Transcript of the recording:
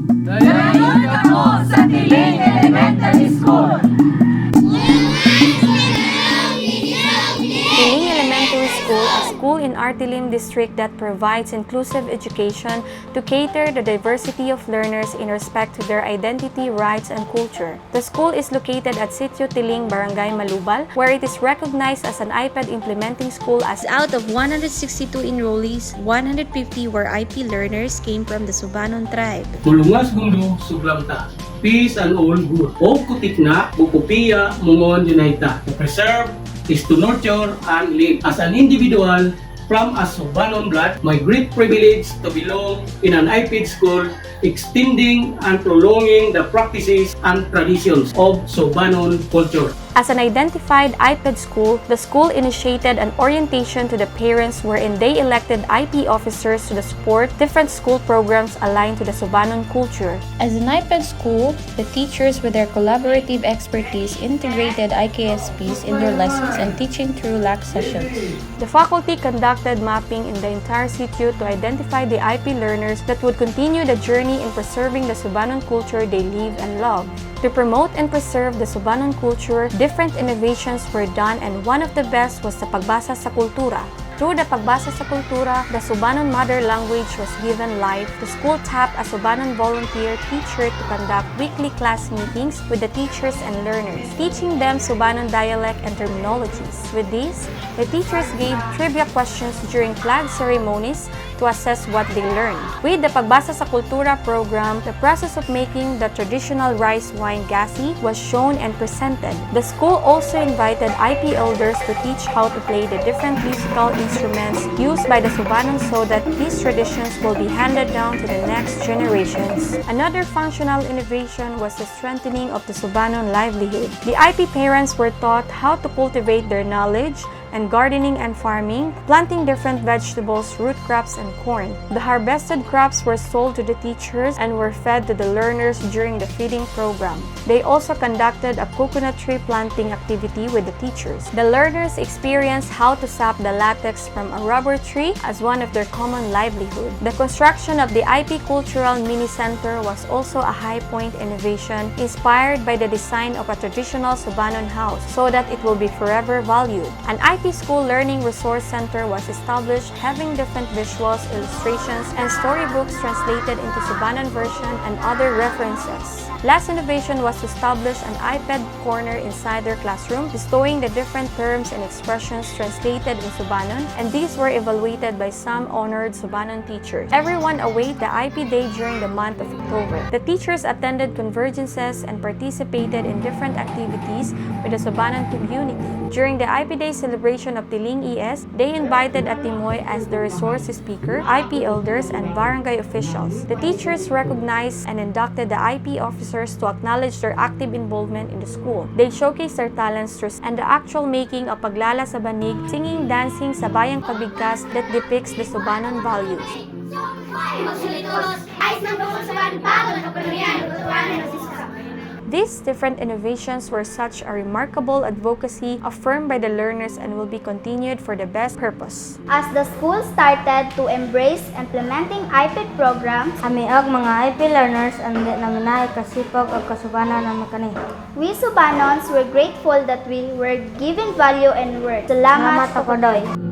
Ngayon ako sa Tiling Elementary School. TILING Elementary School, a school in RTLim district that provides inclusive education to cater the diversity of learners in respect to their identity, rights, and culture. The school is located at Sitio Tiling, Barangay Malubal, where it is recognized as an IPED implementing school as out of 162 enrollees, 150 were IP learners came from the Subanon tribe. Mulungas gundo suglam ta. Peace and all good. O kutikna, bukupiya, mungon junayta. To preserve is to nurture and live. As an individual from a Subanon blood, my great privilege to belong in an IPED school, extending and prolonging the practices and traditions of Subanon culture. As an identified IPED school, the school initiated an orientation to the parents wherein they elected IP officers to support different school programs aligned to the Subanon culture. As an IPED school, the teachers with their collaborative expertise integrated IKSPs in their lessons and teaching through LAC sessions. The faculty conducted mapping in the entire sitio to identify the IP learners that would continue the journey in preserving the Subanon culture they live and love. To promote and preserve the Subanon culture, different innovations were done, and one of the best was the pagbasa sa kultura. Through the pagbasa sa kultura, the Subanon mother language was given life. The school tapped a Subanon volunteer teacher to conduct weekly class meetings with the teachers and learners, teaching them Subanon dialect and terminologies. With this, the teachers gave trivia questions during flag ceremonies to assess what they learned. With the Pagbasa sa Kultura program, the process of making the traditional rice wine gasi was shown and presented. The school also invited IP elders to teach how to play the different musical instruments used by the Subanon so that these traditions will be handed down to the next generations. Another functional innovation was the strengthening of the Subanon livelihood. The IP parents were taught how to cultivate their knowledge and gardening and farming, planting different vegetables, root crops, and corn. The harvested crops were sold to the teachers and were fed to the learners during the feeding program. They also conducted a coconut tree planting activity with the teachers. The learners experienced how to sap the latex from a rubber tree as one of their common livelihood. The construction of the IP Cultural Mini Center was also a high point innovation inspired by the design of a traditional Subanon house so that it will be forever valued. An IP School Learning Resource Center was established, having different visuals, illustrations, and storybooks translated into Subanon version and other references. Last innovation was to establish an iPad corner inside their classroom, bestowing the different terms and expressions translated in Subanon, and these were evaluated by some honored Subanon teachers. Everyone await the IP Day during the month of October. The teachers attended convergences and participated in different activities with the Subanon community. During the IP Day celebration of Tiling ES, they invited Atimoy as the resource speaker, IP elders, and barangay officials. The teachers recognized and inducted the IP officers to acknowledge their active involvement in the school. They showcased their talents and the actual making of Paglala sa Banig, singing, dancing sa Bayang Pabigkas that depicts the Subanon values. These different innovations were such a remarkable advocacy affirmed by the learners and will be continued for the best purpose. As the school started to embrace implementing IPED programs, Ami og mga IP learners ang di naminay kasipag og kasubanan ng makani. we Subanons were grateful that we were given value and worth. Salamat Salamat, Tokodoy.